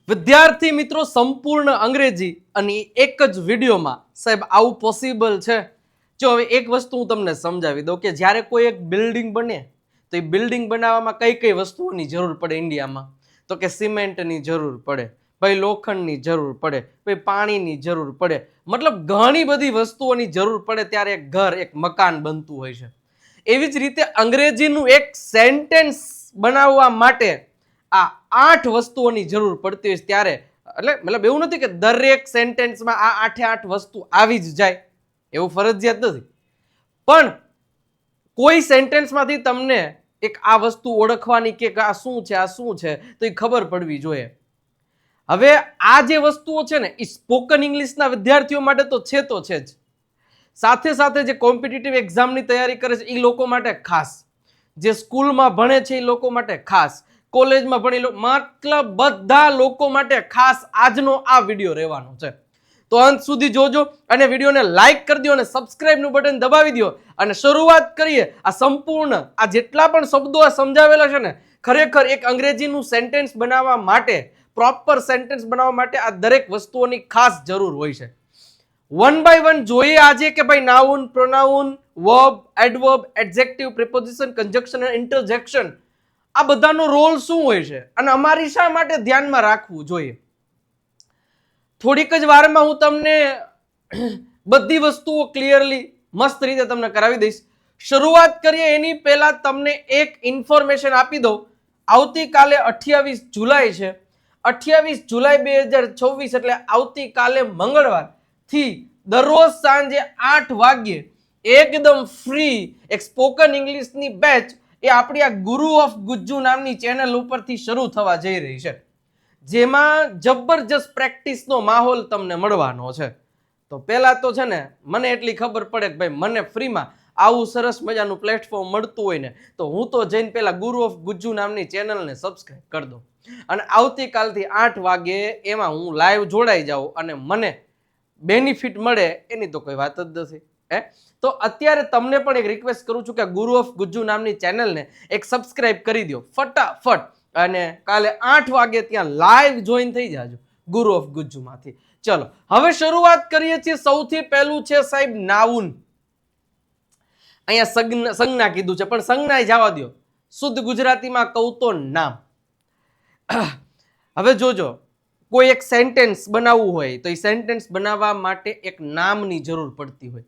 વિદ્યાર્થી મિત્રો, સંપૂર્ણ અંગ્રેજી અને એક જ વિડીયોમાં સાહેબ આવું પોસિબલ છે? જો હવે એક વસ્તુ હું તમને સમજાવી દઉં કે જ્યારે કોઈ એક બિલ્ડિંગ બને તો એ બિલ્ડિંગ બનાવવામાં કઈ કઈ વસ્તુઓની જરૂર પડે ઇન્ડિયામાં? તો કે સિમેન્ટની જરૂર પડે, ભાઈ લોખંડની જરૂર પડે, ભાઈ પાણીની જરૂર પડે, મતલબ ઘણી બધી વસ્તુઓની જરૂર પડે ત્યારે એક ઘર, એક મકાન બનતું હોય છે. એવી જ રીતે અંગ્રેજીનું એક સેન્ટેન્સ બનાવવા માટે આ 8 વસ્તુઓની જરૂર પડતી હોય ત્યારે, એટલે મતલબ એવું નથી કે દરેક સેન્ટેન્સમાં આ 8 વસ્તુ આવી જ જાય, એવું ફરજિયાત નથી. પણ કોઈ સેન્ટેન્સમાંથી તમને એક આ વસ્તુ ઓળખવાની કે આ શું છે, આ શું છે, તો એ ખબર પડવી જોઈએ. હવે આ જે વસ્તુઓ છે ને એ સ્પોકન ઇંગ્લિશના વિદ્યાર્થીઓ માટે તો છે જ, સાથે સાથે જે કોમ્પિટિટિવ એક્ઝામની તૈયારી કરે છે એ લોકો માટે ખાસ, જે સ્કૂલમાં ભણે છે એ લોકો માટે ખાસ, કોલેજમાં ભણી મતલબ બધા લોકો માટે ખાસ આજનો આ વિડીયો રહેવાનો છે. તો અંત સુધી જોજો અને વિડીયોને લાઈક કરી દો અને સબસ્ક્રાઇબનું બટન દબાવી દો અને શરૂઆત કરીએ. આ સંપૂર્ણ આ જેટલા પણ શબ્દો સમજાવેલા છે ને, ખરેખર એક અંગ્રેજીનું સેન્ટેન્સ બનાવવા માટે, પ્રોપર સેન્ટેન્સ બનાવવા માટે આ દરેક વસ્તુઓની ખાસ જરૂર હોય છે. વન બાય વન જોઈએ આજે કે ભાઈ noun, pronoun, verb, adverb, adjective, preposition, conjunction અને ઇન્ટરજેક્શન આ બધાનો રોલ શું હોય છે અને અમારી શા માટે ધ્યાનમાં રાખવું જોઈએ. થોડીક જ વારમાં હું તમને બધી વસ્તુઓ ક્લિયરલી મસ્ત રીતે તમને કરાવી દઈશ. શરૂઆત કરીએ એની પહેલા તમને એક ઇન્ફોર્મેશન આપી દઉં. આવતીકાલે 28 જુલાઈ છે. 28 જુલાઈ 2026 એટલે આવતીકાલે મંગળવાર થી દરરોજ સાંજે 8 વાગ્યે એકદમ ફ્રી એક સ્પોકન ઇંગ્લિશની બેચ એ આપણી આ ગુરુ ઓફ ગુજ્જુ નામની ચેનલ ઉપરથી શરૂ થવા જઈ રહી છે, જેમાં જબરજસ્ત પ્રેક્ટિસનો માહોલ તમને મળવાનો છે. તો પહેલા તો છે ને મને એટલી ખબર પડે કે ભાઈ મને ફ્રીમાં આવું સરસ મજાનું પ્લેટફોર્મ મળતું હોય ને તો હું તો જઈને પહેલા ગુરુ ઓફ ગુજ્જુ નામની ચેનલને સબસ્ક્રાઇબ કરી દઉં અને આવતીકાલથી 8 વાગે એમાં હું લાઈવ જોડાઈ જાઉં અને મને બેનિફિટ મળે એની તો કોઈ વાત જ નથી. તો અત્યારે તમને પણ એક રિક્વેસ્ટ કરું છું કે ગુરુ ઓફ ગુજ્જુ નામની ચેનલને એક સબસ્ક્રાઇબ કરી દો ફટાફટ અને કાલે 8 વાગે ત્યાં લાઈવ જોઈન થઈ જાજો ગુરુ ઓફ ગુજ્જુમાંથી. ચલો હવે શરૂઆત કરીએ છીએ. સૌથી પહેલું છે સાહેબ નાઉન. અહીંયા સંજ્ઞા કીધું છે પણ સંજ્ઞા જવા દો, શુદ્ધ ગુજરાતીમાં કહું તો નામ. હવે જોજો, કોઈ એક સેન્ટેન્સ બનાવવું હોય તો એ સેન્ટેન્સ બનાવવા માટે એક નામની જરૂર પડતી હોય.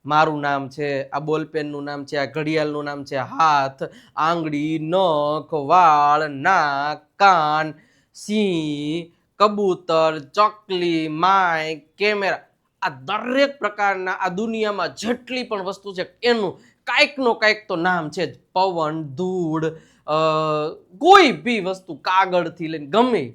મારું નામ છે, આ બોલપેનનું નામ છે, આ ઘડિયાળનું નામ છે, હાથ, આંગળી, નખ, વાળ, નાક, કાન, સિંહ, કબૂતર, ચકલી, માઇક, કેમેરા, આ દરેક પ્રકારના આ દુનિયામાં જેટલી પણ વસ્તુ છે એનું કાંઈકનો કાંઈક તો નામ છે જ. પવન, ધૂળ, કોઈ બી વસ્તુ, કાગળથી લઈને ગમે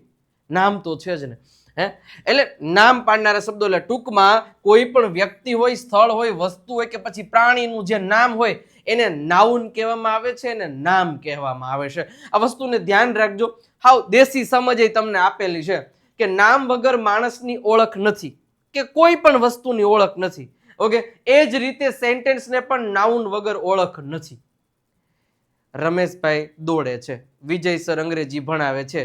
નામ તો છે જ ને. એટલે નામ પાડનારા શબ્દો, એટલે ટૂંકમાં કોઈ પણ વ્યક્તિ હોય, સ્થળ હોય, વસ્તુ હોય કે પછી પ્રાણીનું જે નામ હોય એને નાઉન કહેવામાં આવે છે, એને નામ કહેવામાં આવે છે. આ વસ્તુને ધ્યાન રાખજો. હાવ દેશી સમજ એ તમને આપેલી છે કે નામ વગર માણસની ઓળખ નથી કે કોઈ પણ વસ્તુની ઓળખ નથી. ઓકે, એ જ રીતે સેન્ટેન્સને પણ નાઉન વગર ઓળખ નથી. રમેશભાઈ દોડે છે, વિજય સર અંગ્રેજી ભણાવે છે,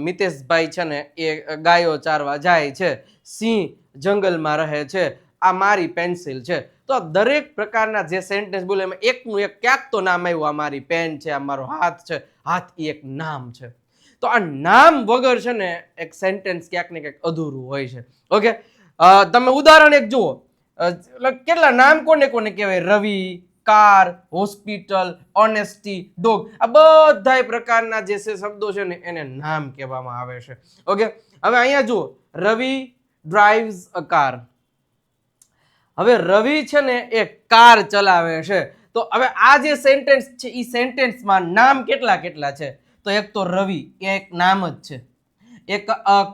મિતેશભાઈ છે ને એ ગાયો ચારવા જાય છે, સિંહ જંગલમાં રહે છે, આ મારી પેન્સિલ છે. તો આ દરેક પ્રકારના જે સેન્ટેન્સ બોલે એમાં એકનું એક ક્યાંક તો નામ આવ્યું. આ મારી પેન છે, આ મારો હાથ છે, હાથ એ એક નામ છે. તો આ નામ વગર છે ને એક સેન્ટેન્સ ક્યાંક ને ક્યાંક અધૂરું હોય છે. ઓકે, તમે ઉદાહરણ એક જુઓ. કેટલા નામ કોને કોને કહેવાય? રવિ, કાર, હોસ્પિટલ, ઓનેસ્ટી, ડોગ, આ બધા પ્રકારના જે શબ્દો છે ને એને નામ કહેવામાં આવે છે. ઓકે, હવે અહીંયા જુઓ, રવિ ડ્રાઇવ્સ અ કાર. હવે રવિ છે ને એ કાર ચલાવે છે. તો હવે આ જે સેન્ટેન્સ છે એ સેન્ટેન્સમાં નામ કેટલા કેટલા છે? તો એક તો રવિ એ એક નામ જ છે, એક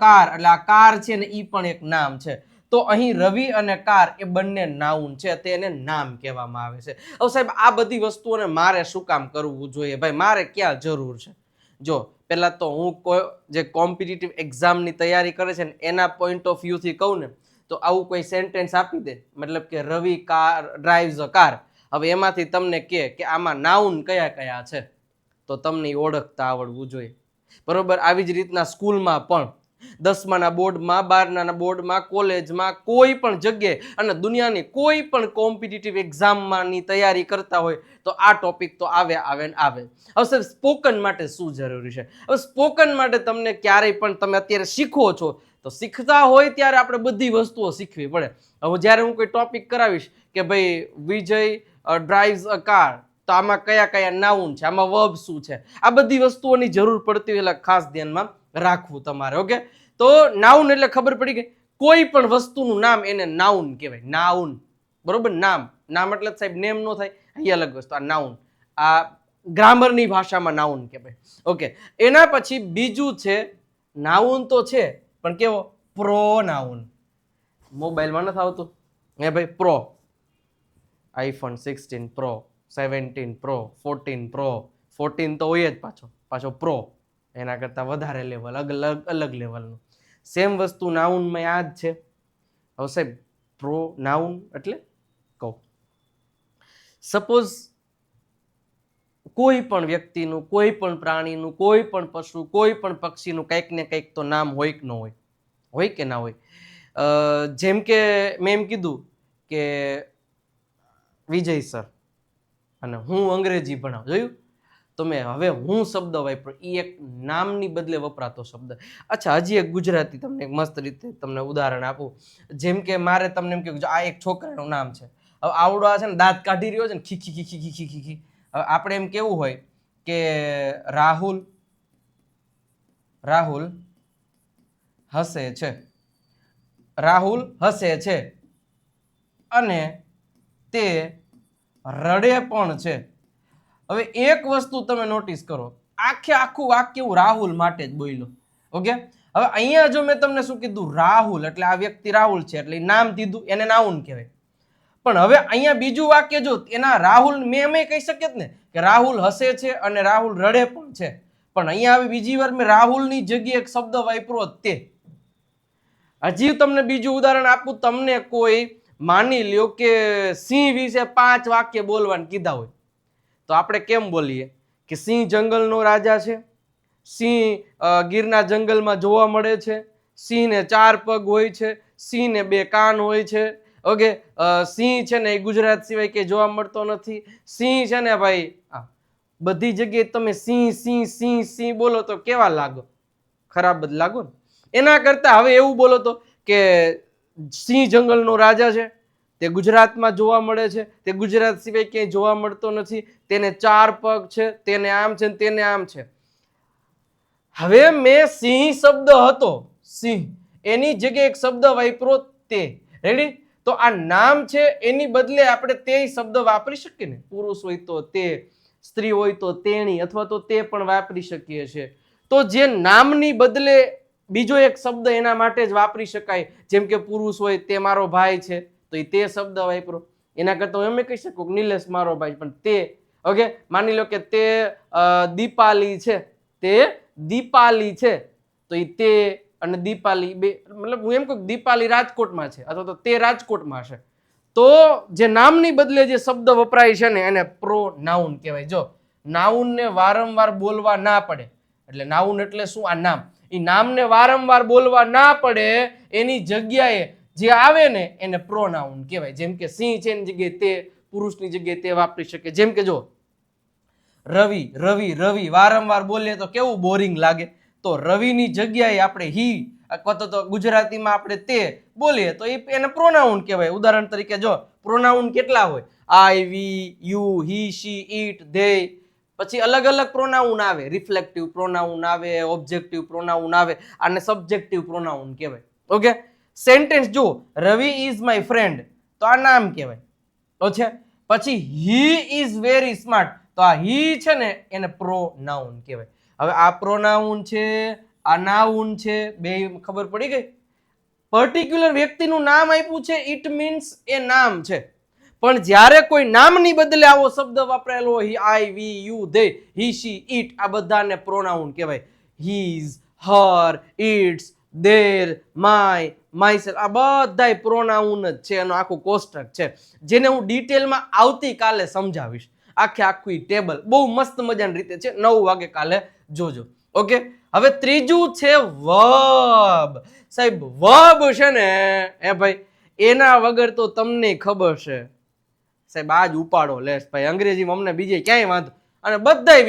કાર એટલે આ કાર છે ને એ પણ એક નામ છે. તો અહીં રવિ અને કાર એ બંને નાઉન છે, તેને નામ કહેવામાં આવે છે. હવે સાહેબ આ બધી વસ્તુઓને મારે શું કામ કરવું જોઈએ? ભાઈ મારે ક્યાં જરૂર છે? જો પહેલા તો હું જે કોમ્પિટિટિવ એક્ઝામની તૈયારી કરે છે ને એના પોઈન્ટ ઓફ વ્યૂથી કહું ને તો આવું કોઈ સેન્ટેન્સ આપી દે, મતલબ કે રવિ કાર ડ્રાઇવ્સ અ કાર. હવે એમાંથી તમને કહે કે આમાં નાઉન કયા કયા છે તો તમને ઓળખતા આવડવું જોઈએ. બરોબર, આવી જ રીતના સ્કૂલમાં પણ 10માના બોર્ડમાં, 12ના બોર્ડમાં, કોલેજમાં, કોઈ પણ જગ્યાએ અને દુનિયાની કોઈ પણ કોમ્પિટિટિવ એક્ઝામમાંની તૈયારી કરતા હોય તો આ ટોપિક તો આવે આવે ને આવે. હવે સાહેબ સ્પોકન માટે શું જરૂરી છે? હવે સ્પોકન માટે તમને ક્યારેય પણ તમે અત્યારે શીખો છો તો શીખતા હોય ત્યારે આપણે બધી વસ્તુઓ શીખવી પડે. હવે જ્યારે હું કોઈ ટોપિક કરાવીશ કે ભાઈ વિજય ડ્રાઇવ્સ અ કાર, તો આમાં કયા કયા નાઉન છે, આમાં વર્બ શું છે, આ બધી વસ્તુઓની જરૂર પડતી હોય એટલે ખાસ ધ્યાનમાં રાખવું તમારે. ઓકે, તો નાઉન એટલે ખબર પડી ગઈ, કોઈ પણ વસ્તુનું નામ એને નાઉન કહેવાય. નાઉન, બરોબર? નામ, નામ એટલે સાહેબ નેમ નો થાય, અહીં અલગ વસ્તુ. આ નાઉન, આ ગ્રામરની ભાષામાં નાઉન કહેવાય. ઓકે, એના પછી બીજું છે નાઉન તો છે પણ કેવો? પ્રોનાઉન. મોબાઈલમાં નથી આવતું હે ભાઈ pro, iPhone 16 pro, 17 pro, 14 pro, 14 તો હોય જ પાછો પ્રો, એના કરતાં વધારે લેવલ, અલગ લેવલનું. સેમ વસ્તુ નાઉનમાં આ જ છે. હવે સાહેબ પ્રો નાઉન એટલે કહું, સપોઝ કોઈ પણ વ્યક્તિનું, કોઈ પણ પ્રાણીનું, કોઈ પણ પશુ, કોઈ પણ પક્ષીનું કંઈક ને કંઈક તો નામ હોય કે ન હોય? હોય કે ના હોય? જેમ કે મેં એમ કીધું કે વિજય સર અને હું અંગ્રેજી ભણાવ, જોયું તો મેં હવે હું શબ્દ વાપરો, એ એક નામની બદલે વપરાતો શબ્દ. અચ્છા, હજી એક ગુજરાતી તમને એક મસ્ત રીતે તમને ઉદાહરણ આપું. જેમ કે મારે તમને એમ કહ્યું કે આ એક છોકરાનું નામ છે. હવે આવડો આ છે ને દાંત કાઢી રહ્યો છે ને, ખીખી ખીખી ખીખી ખીખી. હવે આપણે એમ કેવું હોય કે રાહુલ હસે છે, રાહુલ હસે છે અને તે રડે પણ છે. હવે એક વસ્તુ તમે નોટિસ કરો, આખું વાક્ય હું રાહુલ માટે જ બોલ્યો. ઓકે, હવે અહીંયા જો મેં તમને શું કીધું? રાહુલ, એટલે આ વ્યક્તિ રાહુલ છે એટલે નામ કીધું, એને નાઉન કહેવાય. પણ હવે અહીંયા બીજું વાક્ય જો એના રાહુલ, મેં કહી શકીએ ને કે રાહુલ હસે છે અને રાહુલ રડે પણ છે, પણ અહીંયા હવે બીજી વાર મેં રાહુલની જગ્યાએ એક શબ્દ વાપરો તે. હજી તમને બીજું ઉદાહરણ આપું. તમને કોઈ માની લ્યો કે સિંહ વિશે 5 વાક્ય બોલવાનું કીધા હોય તો આપણે કેમ બોલીએ કે સિંહ જંગલનો રાજા છે, સિંહ ગીરના જંગલમાં જોવા મળે છે, સિંહને 4 પગ હોય છે, સિંહને 2 કાન હોય છે. ઓકે, સિંહ છે ને એ ગુજરાત સિવાય કે જોવા મળતો નથી. સિંહ છે ને ભાઈ બધી જગ્યાએ તમે સિંહ સિંહ સિંહ સિંહ બોલો તો કેવા લાગો? ખરાબ જ લાગો ને. એના કરતા હવે એવું બોલો તો કે સિંહ જંગલનો રાજા છે, તે ગુજરાતમાં જોવા મળે છે, તે ગુજરાત સિવાય ક્યાંય જોવા મળતો નથી, તેને 4 પગ છે, તેને આમ છે, તેને આમ છે. હવે મેં સિંહ શબ્દ હતો, સિંહ, એની જગ્યાએ એક શબ્દ વાપરો તે. રેડી? તો આ નામ છે એની બદલે આપણે તે શબ્દ વાપરી શકીએ ને. પુરુષ હોય તો તે, સ્ત્રી હોય તો તેણી, અથવા તો તે પણ વાપરી શકીએ છીએ. તો જે નામની બદલે બીજો એક શબ્દ એના માટે જ વાપરી શકાય, જેમ કે પુરુષ હોય તે મારો ભાઈ છે તો એ તે શબ્દ વાપરો. એના કરતા એમ કહી શકું નિલેશ મારો ભાઈ, પણ તે. ઓકે, માની લો કે તે દીપાલી છે, તે દીપાલી છે તો એ તે અને દીપાલી બે, મતલબ હું એમ કહું દીપાલી રાજકોટમાં છે અથવા તો તે રાજકોટમાં છે. તો જે નામની બદલે જે શબ્દ વપરાય છે ને એને પ્રોનાઉન કહેવાય. જો નાઉનને વારંવાર બોલવા ના પડે, એટલે નાઉન એટલે શું? આ નામ. એ નામને વારંવાર બોલવા ના પડે એની જગ્યાએ જે આવે ને એને પ્રોનાઉન કહેવાય. જેમ કે સિંહ છે એની જગ્યાએ તે, પુરુષની જગ્યાએ તે વાપરી શકે. જેમ કે જો રવિ રવિ રવિ વારંવાર બોલીએ તો કેવું બોરિંગ લાગે. તો રવિની જગ્યાએ આપણે હી અથવા તો ગુજરાતીમાં આપણે તે બોલીએ તો એને પ્રોનાઉન કહેવાય. ઉદાહરણ તરીકે જો પ્રોનાઉન કેટલા હોય? I, we, you, he, she, it, they. પછી અલગ અલગ પ્રોનાઉન આવે, રિફ્લેક્ટિવ પ્રોનાઉન આવે, ઓબ્જેક્ટિવ પ્રોનાઉન આવે, આને સબ્જેક્ટિવ પ્રોનાઉન કહેવાય. ઓકે, સેન્ટેન્સ જો રવિ ઇઝ માય ફ્રેન્ડ તો આ નામ કહેવાય. તો છે પછી હી ઇઝ વેરી સ્માર્ટ તો આ હી છે ને એને પ્રોનાઉન કહેવાય. હવે આ પ્રોનાઉન છે, આ નાઉન છે, બે ખબર પડી ગઈ. પર્ટિક્યુલર વ્યક્તિનું નામ આપ્યું છે ઇટ મીન્સ એ નામ છે. પણ જ્યારે કોઈ નામની બદલે આવો શબ્દ વાપરેલો હોય, I, we, you, they, he, she, it, આ બધાને પ્રોનાઉન કહેવાય. His, her, its, their, my, myself, આ બધાય પ્રોનાઉન જ છે. એનો આખું કોષ્ટક છે જેને હું ડિટેલમાં આવતીકાલે સમજાવીશ. આખી ટેબલ બહુ મસ્ત મજાની રીતે છે. 9 વાગે કાલે જોજો. ઓકે, હવે ત્રીજું છે વર્બ. સાહેબ વર્બ છે ને એ ભાઈ એના વગર તો તમને ખબર છે સાહેબ આજ ઉપાડો લેસ ભાઈ. અંગ્રેજીમાં અમને બીજે ક્યાંય વાંધો, અને બધાય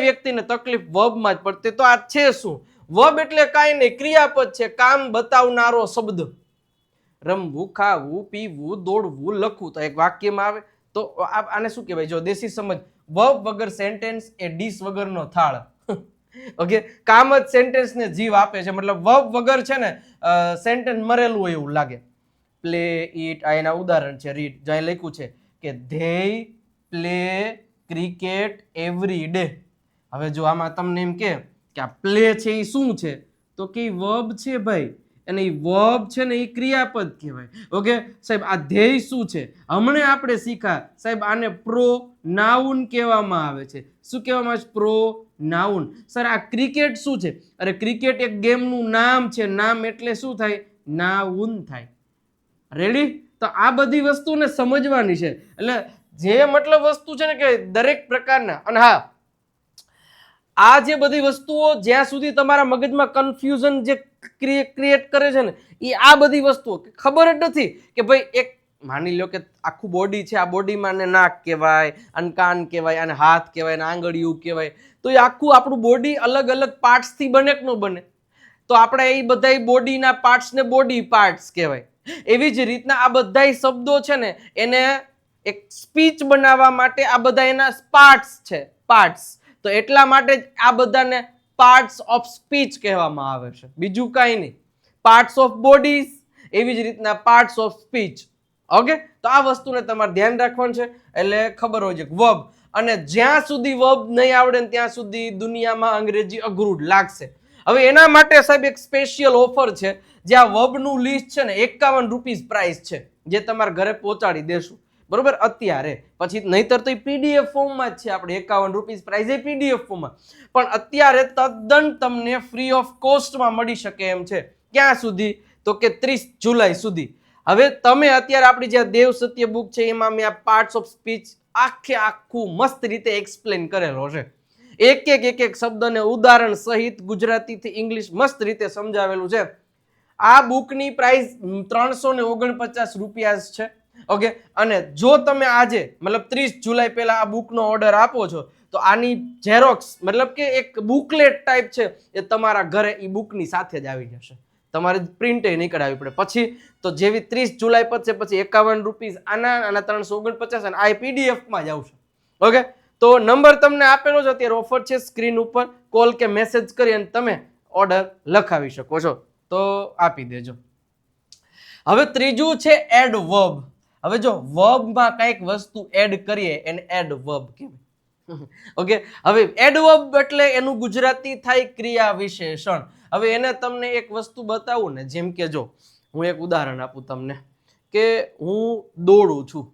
વ્યક્તિને તકલીફ વર્બમાં જ પડતી. તો આ છે શું? વર્બ એટલે કાંઈ નહીં, ક્રિયાપદ છે, કામ બતાવનારો શબ્દ. રમવું, ખાવું, પીવું, દોડવું, લખવું તો એક વાક્યમાં આવે. તો આને શું કહેવાય? જો દેશી સમજ, વર્બ વગર સેન્ટેન્સ એ ડીશ વગરનો થાળ. ઓકે, કામ જ સેન્ટેન્સ ને જીવ આપે છે. મતલબ વર્બ વગર છે ને સેન્ટેન્સ મરેલું હોય એવું લાગે. પ્લે, ઈટ, આ એના ઉદાહરણ છે. રીડ, જ્યાં લખ્યું છે કે they play cricket every day. હવે જો આમાં તમને એમ કે આ પ્લે છે એ શું છે, તો કે વર્બ છે ભાઈ, અને એ વર્બ છે ને એ ક્રિયાપદ કહેવાય. ઓકે સાહેબ, આ ધ્યેય શું છે? હમણે આપણે શીખા સાહેબ, આને પ્રોનાઉન કહેવામાં આવે છે. શું કહેવામાં આવે છે? પ્રોનાઉન. સર આ ક્રિકેટ શું છે? અરે ક્રિકેટ એક ગેમનું નામ છે. નામ એટલે શું થાય? નાઉન થાય. રેડી? તો આ બધી વસ્તુને સમજવાની છે. એટલે જે મતલબ વસ્તુ છે ને કે દરેક પ્રકારના, અને હા આ જે બધી વસ્તુઓ જ્યાં સુધી તમારા મગજમાં કન્ફ્યુઝન જે ક્રિએટ કરે છે ને, એ આ બધી વસ્તુઓ ખબર જ નથી કે ભાઈ એક માની લો કે આખું બોડી છે, આ બોડીમાં આને નાક કહેવાય, આને કાન કહેવાય, આને હાથ કહેવાય, આને આંગળીયું કહેવાય. તો એ આખું આપણું બોડી અલગ અલગ પાર્ટ્સથી બને કે ન બને? તો આપણે એ બધા બોડીના પાર્ટ્સને બોડી પાર્ટ્સ કહેવાય. એવી જ રીતના આ બધા શબ્દો છે ને એને એક સ્પીચ બનાવવા માટે આ બધા એના પાર્ટ્સ છે, પાર્ટ્સ. તો એટલા માટે જ આ બધાને પાર્ટ્સ ઓફ સ્પીચ કહેવામાં આવે છે, બીજું કાંઈ નહીં. પાર્ટ્સ ઓફ બોડીઝ, એવી જ રીતના પાર્ટ્સ ઓફ સ્પીચ. ઓકે, તો આ વસ્તુને તમારે ધ્યાન રાખવાનું છે. એટલે ખબર હોય છે વર્બ, અને જ્યાં સુધી વર્બ નહીં આવડે ને ત્યાં સુધી દુનિયામાં અંગ્રેજી અઘરું જ લાગશે. હવે એના માટે સાહેબ એક સ્પેશિયલ ઓફર છે, જે આ વર્બનું લિસ્ટ છે ને 51 રૂપીસ પ્રાઇસ છે, જે તમારા ઘરે પહોંચાડી દેશું. બરોબર? અત્યારે, પછી નહીતર તો એ પીડીએફ ફોર્મમાં જ છે. આપણે 51 રૂપીસ પ્રાઇસ એ પીડીએફ ફોર્મમાં, પણ અત્યારે તદ્દન તમને ફ્રી ઓફ કોસ્ટમાં મળી શકે એમ છે. ક્યાં સુધી? તો કે 30 જુલાઈ સુધી. હવે તમે અત્યારે આપણી જે દેવ સત્ય બુક છે એમાં મેં આ પાર્ટ્સ ઓફ સ્પીચ આખું મસ્ત રીતે એક્સપ્લેન કરેલો છે. એક શબ્દને ઉદાહરણ સહિત ગુજરાતીથી ઇંગ્લિશ મસ્ત રીતે સમજાવેલું છે. આ બુકની પ્રાઇસ 349 રૂપિયા છે. ઓકે, અને જો તમે આજે મતલબ 30 જુલાઈ પહેલા આ બુકનો ઓર્ડર આપો છો તો આની ઝેરોક્સ મતલબ કે એક બુકલેટ ટાઈપ છે એ તમારા ઘરે ઈ બુકની સાથે જ આવી જશે. તમારે પ્રિન્ટે નહીં કઢાવવી પડે. પછી તો જેવી 30 જુલાઈ પતશે પછી 51 રૂપીસ આના 349 અને આ પીડીએફમાં જ આવશે. ઓકે, તો નંબર તમને આપેલો છે, અત્યારે ઓફર છે સ્ક્રીન ઉપર. કોલ કે મેસેજ કરી અને તમે ઓર્ડર લખાવી શકો છો, તો આપી દેજો. હવે ત્રીજું છે એડ વર્બ. હવે જો વર્બમાં કંઈક વસ્તુ એડ કરીએ એને એડ વર્બ કહેવાય. ઓકે, હવે એડ વર્બ એટલે એનું ગુજરાતી થાય ક્રિયા વિશેષણ. હવે એને તમને એક વસ્તુ બતાવું ને, જેમ કે જો હું એક ઉદાહરણ આપું તમને કે હું દોડું છું.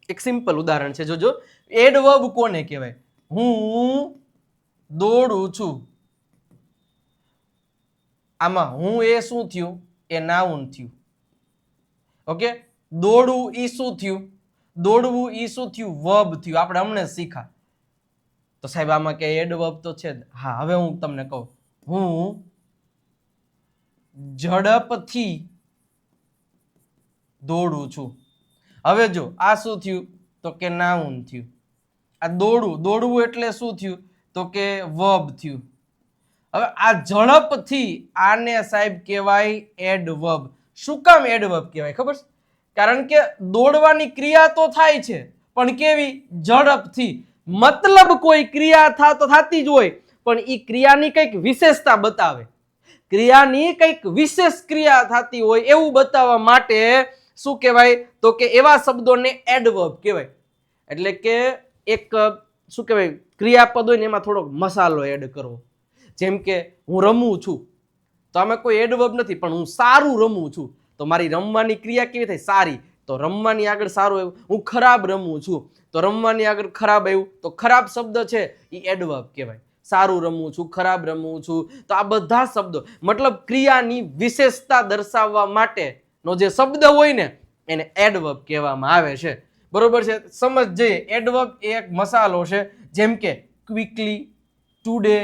એક સિમ્પલ ઉદાહરણ છે. જોજો, એડ વર્બ કોને કહેવાય? હું દોડું છું. આમાં હું એ શું થયું? એ નાઉન થયું. ઓકે, દોડવું ઈ શું થયું? દોડવું ઈ શું થયું? વર્બ થયું. આપણે હમણાં શીખા. તો સાહેબ આમાં કે એડ વર્બ તો છે જ. હા, હવે હું તમને કહું, હું ઝડપથી દોડું છું. હવે જો આ શું થયું? તો કે નાઉન થયું. આ દોડવું એટલે શું થયું? તો કે વર્બ થયું. હવે આ ઝડપથી આને સાહેબ કહેવાય એડવર્બ. શું કામ એડવર્બ કહેવાય ખબર છે? કારણ કે દોડવાની ક્રિયા તો થાય છે, પણ કેવી? ઝડપથી. મતલબ કોઈ ક્રિયા થતી જ હોય, પણ એ ક્રિયાની કંઈક વિશેષતા બતાવે. ક્રિયાની કંઈક વિશેષ ક્રિયા થતી હોય એવું બતાવવા માટે શું કહેવાય? તો કે એવા શબ્દોને એડવર્બ કહેવાય. એટલે કે એક શું કહેવાય ક્રિયાપદ હોય ને એમાં થોડોક મસાલો એડ કરવો. જેમ કે હું રમું છું, તો આમાં કોઈ એડવર્બ નથી, પણ હું સારું રમું છું, તો મારી રમવાની ક્રિયા કેવી થાય? સારી. તો રમવાની આગળ સારું આવ્યું. હું ખરાબ રમું છું, તો રમવાની આગળ ખરાબ આવ્યું, તો ખરાબ શબ્દ છે એ એડવર્બ કહેવાય. સારું રમું છું, ખરાબ રમું છું, તો આ બધા શબ્દો મતલબ ક્રિયાની વિશેષતા દર્શાવવા માટેનો જે શબ્દ હોય ને એને એડવર્બ કહેવામાં આવે છે. બરોબર છે? સમજ જઈએ. એડવર્બ એ એક મસાલો છે. જેમ કે ક્વિકલી, ટુડે,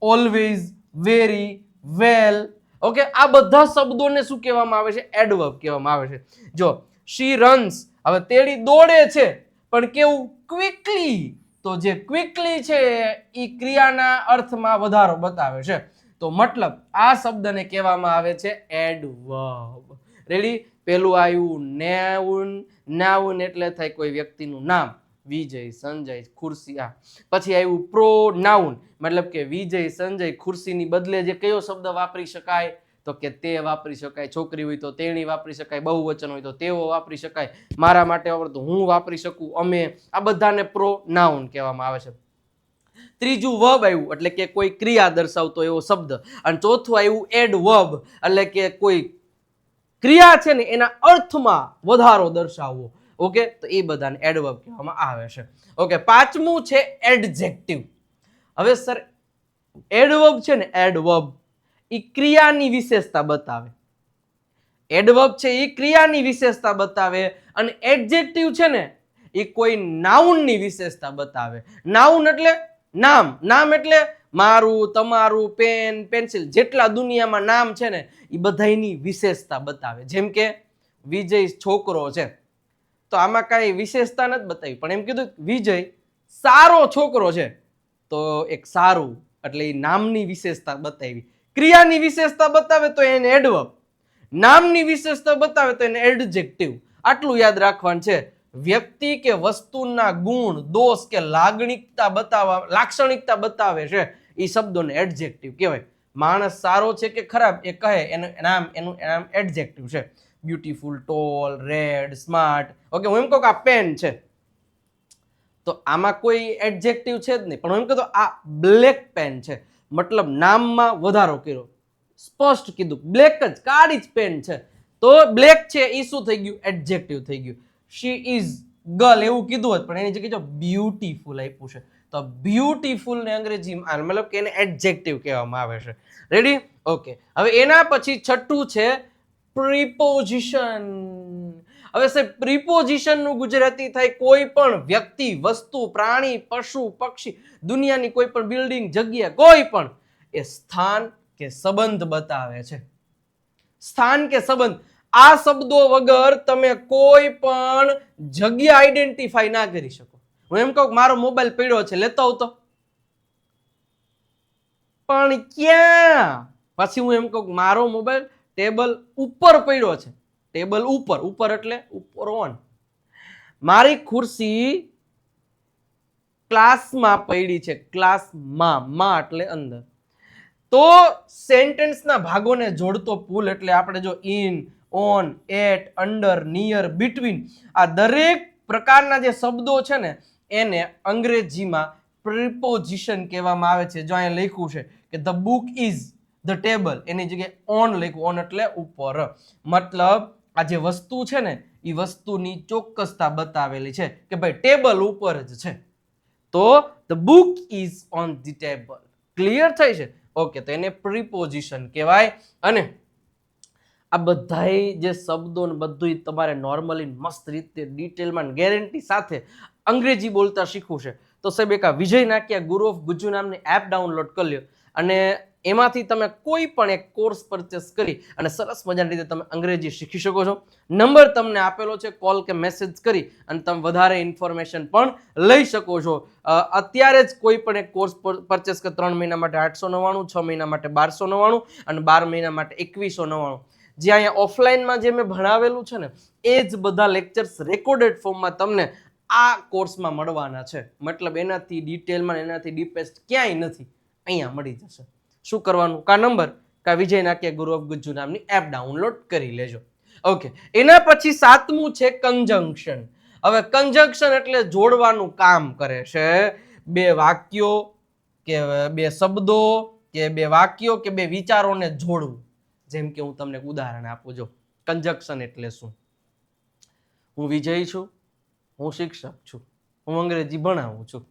ઓલવેઝ, વેરી, વેલ. ઓકે, આ બધા શબ્દોને શું કહેવામાં આવે છે? એડવર્બ કહેવામાં આવે છે. જો શી રન્સ, હવે તેડી દોડે છે, પણ કેવું? ક્વિકલી. તો જે ક્વિકલી છે એ ક્રિયાના અર્થમાં વધારો બતાવે છે. તો મતલબ આ શબ્દને કહેવામાં આવે છે એડવર્બ. રેડી? પેલું આવ્યું નાઉન. નાઉન એટલે થાય કોઈ વ્યક્તિનું નામ. વિજય, સંજય, ખુરશી. આ પછી આવ્યું પ્રોનાઉન, મતલબ કે વિજય, સંજય, ખુરશીની બદલે જે કયો શબ્દ વાપરી શકાય? તો કે તે વાપરી શકાય. છોકરી હોય તો તેણી વાપરી શકાય. બહુવચન હોય તો તેઓ વાપરી શકાય. મારા માટે વાપરતો હું વાપરી શકું, અમે. આ બધાને પ્રોનાઉન કહેવામાં આવે છે. ત્રીજું વર્બ આવ્યું, એટલે કે કોઈ ક્રિયા દર્શાવતો એવો શબ્દ. અને ચોથું આવ્યું એડવર્બ, એટલે કે કોઈ ક્રિયા છે ને એના અર્થમાં વધારો દર્શાવવો. ઓકે, તો એ બધાને એડવર્બ કહેવામાં આવે છે. ઓકે, પાંચમું છે એડજેક્ટિવ. હવે સર એડવર્બ છે ને, એડવર્બ એ ક્રિયાની વિશેષતા બતાવે. એડવર્બ છે એ ક્રિયાની વિશેષતા બતાવે, અને એડજેક્ટિવ છે ને એ કોઈ નાઉનની વિશેષતા બતાવે. નાઉન એટલે નામ. નામ એટલે મારું, તમારું, પેન, પેન્સિલ, જેટલા દુનિયામાં નામ છે ને એ બધાની વિશેષતા બતાવે. જેમ કે વિજય છોકરો છે, તો આમાં કઈ વિશેષતા નથી બતાવી, પણ એમ કીધું વિજય સારો છોકરો છે, તો એક સારું એટલે એ નામની વિશેષતા બતાવી. ક્રિયાની વિશેષતા બતાવે તો એને એડવર્બ, નામની વિશેષતા બતાવે તો એને એડજેક્ટિવ. આટલું યાદ રાખવાનું છે. વ્યક્તિ કે વસ્તુના ગુણ, દોષ કે લાક્ષણિકતા બતાવે છે એ શબ્દોને એડજેક્ટિવ કહેવાય. માણસ સારો છે કે ખરાબ એ કહે એનું નામ એડજેક્ટિવ છે. Beautiful, tall, red, smart. Okay, હું એમ કહું કે આ પેન છે, તો આમાં કોઈ એડજેક્ટિવ છે જ નહીં, પણ હું એમ કહું આ બ્લેક પેન છે, મતલબ નામમાં વધારો કર્યો, સ્પષ્ટ કીધું બ્લેક જ, કાળી જ પેન છે, તો બ્લેક છે એ શું થઈ ગયું? એડજેક્ટિવ થઈ ગયું. શી ઇઝ ગર્લ એવું કીધું હોત, પણ એની જગ્યાએ બ્યુટીફુલ આપ્યું છે, તો બ્યુટીફુલ ને અંગ્રેજીમાં મતલબ કે એને એડજેક્ટિવ કહેવામાં આવે છે. રેડી? ઓકે, હવે એના પછી છઠ્ઠું છે પ્રિપોઝિશન. હવે સાહેબ પ્રિપોઝિશન નું ગુજરાતી થાય કોઈ પણ વ્યક્તિ, વસ્તુ, પ્રાણી, પશુ, પક્ષી, દુનિયાની કોઈ પણ બિલ્ડિંગ, જગ્યા, કોઈ પણ એ સ્થાન કે સંબંધ બતાવે છે. સ્થાન કે સંબંધ. આ શબ્દો વગર તમે કોઈ પણ જગ્યા આઈડેન્ટિફાઈ ના કરી શકો. હું એમ કહું મારો મોબાઈલ પડ્યો છે, લેતો આવતો, પણ ક્યાં? પછી હું એમ કહું મારો મોબાઈલ ટેબલ ઉપર પડ્યો છે, ટેબલ ઉપર, ઉપર એટલે ઉપર ઓન. મારી ખુરશી ક્લાસમાં પડી છે, ક્લાસમાં, માં એટલે અંદર. તો સેન્ટેન્સના ભાગોને જોડતો પુલ એટલે આપણે જો in, on, at, under, near, between, આ દરેક પ્રકારના જે શબ્દો છે ને એને અંગ્રેજીમાં પ્રિપોઝિશન કહેવામાં આવે છે. જો અહીંયા લખ્યું છે કે the book is the table, એની જગ્યાએ ઓન લખ્યું, ઓન એટલે ઉપર. મતલબ આ જે વસ્તુ છે ને એ વસ્તુની ચોક્કસતા બતાવેલી છે કે ભાઈ ટેબલ ઉપર જ છે, તો the book is on the table. Clear થઈ છે? ઓકે, તો એને પ્રિપોઝિશન કહેવાય. અને આ બધાય જે શબ્દો ને બધું તમારે નોર્મલી મસ્ત રીતે ડિટેલમાં ગેરંટી સાથે અંગ્રેજી બોલતા શીખવું છે, તો સાહેબ એક આ વિજય નાક્યા ગુરુ ઓફ ગુજ્જુ નામની એપ ડાઉનલોડ કરી લ્યો, અને એમાંથી તમે કોઈ પણ એક કોર્સ પરચેસ કરી અને સરસ મજાની રીતે તમે અંગ્રેજી શીખી શકો છો. નંબર તમને આપેલો છે, કોલ કે મેસેજ કરી અને તમે વધારે ઇન્ફોર્મેશન પણ લઈ શકો છો. અત્યારે જ કોઈ પણ એક કોર્સ પરચેસ કર, 3 મહિના માટે 899, 6 મહિના માટે 1299 અને 12 મહિના માટે 2199. જે અહીંયા ઓફલાઈનમાં જે મેં ભણાવેલું છે ને એ જ બધા લેક્ચર્સ રેકોર્ડેડ ફોર્મમાં તમને આ કોર્સમાં મળવાના છે. મતલબ એનાથી ડિટેલમાં, એનાથી ડીપેસ્ટ ક્યાંય નથી, અહીંયા મળી જશે. શું કરવાનું? કા નંબર કા વિજય નાક્યા ગુરુ ઓફ ગુજ્જુ નામની એપ ડાઉનલોડ કરી લેજો. ઓકે, એના પછી 7મું છે કંજંક્શન. હવે કંજંક્શન એટલે જોડવાનું કામ કરે છે. બે વાક્યો કે બે શબ્દો કે બે વાક્યો કે બે વિચારોને જોડવું. જેમ કે હું તમને ઉદાહરણ આપું. જો કંજંક્શન એટલે શું? હું વિજય છું, હું શિક્ષક છું, હું અંગ્રેજી ભણાવું છું,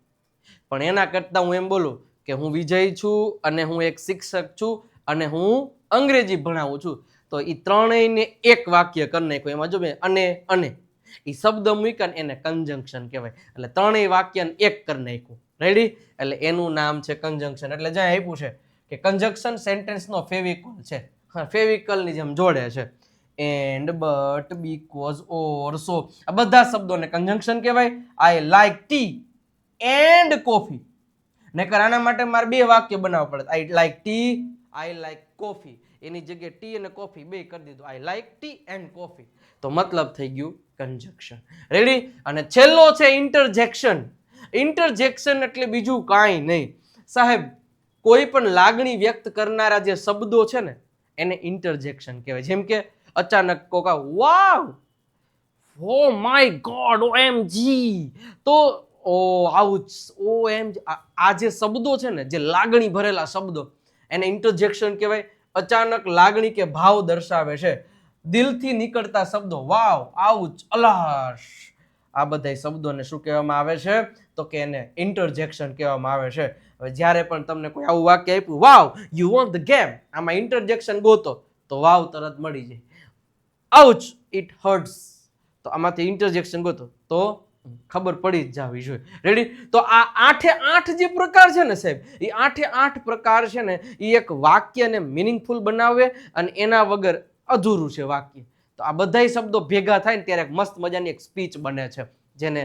પણ એના કરતા હું એમ બોલું કે હું વિજય છું અને હું એક શિક્ષક છું અને હું અંગ્રેજી ભણાવું છું, તો એ ત્રણેયને એક વાક્ય કરી નાખ્યું. એમાં જો અને એ શબ્દ મૂક્યા ને એને કંજંક્શન કહેવાય. એટલે ત્રણેય વાક્યને એક કરી નાખ્યું. રેડી? એટલે એનું નામ છે કન્જંક્શન. એટલે જ્યાં આપ્યું છે કે કન્જંક્શન સેન્ટેન્સનો ફેવિકોલ છે. હા, ફેવિકલની જેમ જોડે છે. And, but, because, or, so આ બધા શબ્દોને કન્જંક્શન કહેવાય. I like tea and coffee. નકર આના માટે મારે બે વાક્ય બનાવવા પડે. I like tea, I like coffee. એની જગ્યાએ ટી અને કોફી બે કરી દીધું. I like tea and coffee. તો મતલબ થઈ ગયું કન્જંક્શન. રેડી? અને છેલ્લો છે ઇન્ટરજેક્શન. ઇન્ટરજેક્શન એટલે બીજું કાંઈ નહીં સાહેબ, કોઈ પણ લાગણી વ્યક્ત કરનારા જે શબ્દો છે ને એને ઇન્ટરજેક્શન કહેવાય. જેમ કે અચાનક કોકા wow, oh my god, OMG, તો ઓ આઉચ, OMG, આ જે શબ્દો છે ને, જે લાગણી ભરેલા શબ્દો એને ઇન્ટરજેક્શન કહેવાય. અચાનક લાગણી કે ભાવ દર્શાવે છે, દિલથી નીકળતા શબ્દો, વાવ, આઉચ, અલાશ, આ બધા શબ્દોને શું કહેવામાં આવે છે? તો કે એને ઇન્ટરજેક્શન કહેવામાં આવે છે. હવે જ્યારે પણ તમને કોઈ આવું વાક્ય આપ્યું, વાવ, યુ વોન્ટ ધ ગેમ, આમાં ઇન્ટરજેક્શન ગોતો તો વાવ તરત મળી જાય. આઉચ, ઇટ હર્ટ્સ, તો આમાંથી ઇન્ટરજેક્શન ગોતો તો ખબર પડી જ જવી જોઈએ. રેડી? તો આ 8 જે પ્રકાર છે ને સાહેબ, એ 8 પ્રકાર છે ને એ એક વાક્યને મિનિંગફુલ બનાવે અને એના વગર અધૂરું છે વાક્ય. તો આ બધા શબ્દો ભેગા થાય ને ત્યારે એક મસ્ત મજાની એક સ્પીચ બને છે, જેને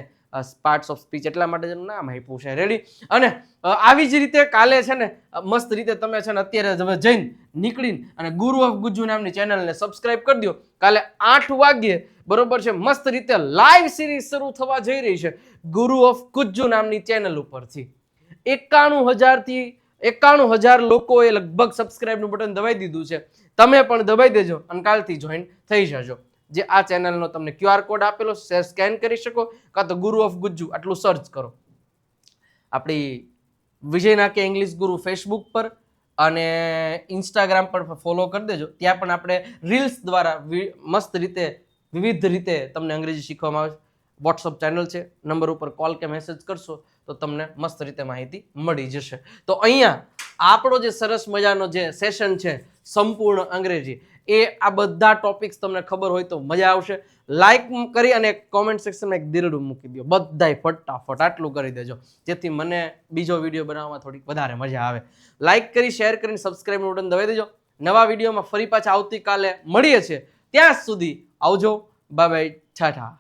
પાર્ટ્સ ઓફ સ્પીચ એટલા માટે જેનું નામ આપ્યું છે. રેડી? અને આવી જ રીતે કાલે છે ને મસ્ત રીતે તમે છે ને અત્યારે હવે જઈને નીકળીને અને ગુરુ ઓફ ગુજ્જુ નામની ચેનલને સબસ્ક્રાઇબ કરી દો. કાલે 8 વાગ્યે બરોબર છે મસ્ત રીતે લાઈવ સિરીઝ શરૂ થવા જઈ રહી છે ગુરુ ઓફ ગુજ્જુ નામની ચેનલ ઉપરથી. 91,000 લોકોએ લગભગ સબસ્ક્રાઇબનું બટન દબાઈ દીધું છે. તમે પણ દબાઈ દેજો અને કાલથી જોઈન થઈ જજો. જે આ ચેનલનો તમને QR કોડ આપેલો છે, સ્કેન કરી શકો, કાં તો ગુરુ ઓફ ગુજ્જુ આટલું સર્ચ કરો. આપણી વિજય નાકે ઇંગ્લિશ ગુરુ ફેસબુક પર અને ઇન્સ્ટાગ્રામ પર ફોલો કરી દેજો. ત્યાં પણ આપણે રીલ્સ દ્વારા મસ્ત રીતે વિવિધ રીતે તમને અંગ્રેજી શીખવામાં આવે છે. વોટ્સઅપ ચેનલ છે, નંબર ઉપર કોલ કે મેસેજ કરશો તો તમને મસ્ત રીતે માહિતી મળી જશે. તો અહીંયા આપણો જે સરસ મજાનો જે સેશન છે સંપૂર્ણ અંગ્રેજી, એ આ બધા ટોપિક્સ તમને ખબર હોય તો મજા આવશે. લાઈક કરી અને કોમેન્ટ સેક્શનમાં એક દિલડું મૂકી દો બધાય ફટાફટ, આટલું કરી દેજો જેથી મને બીજો વિડીયો બનાવવામાં થોડીક વધારે મજા આવે. લાઈક કરી, શેર કરીને સબસ્ક્રાઇબનું બટન દબાવી દેજો. નવા વિડીયોમાં ફરી પાછા આવતીકાલે મળીએ છીએ. ત્યાં સુધી આવજો, બાય બાય, ટાટા.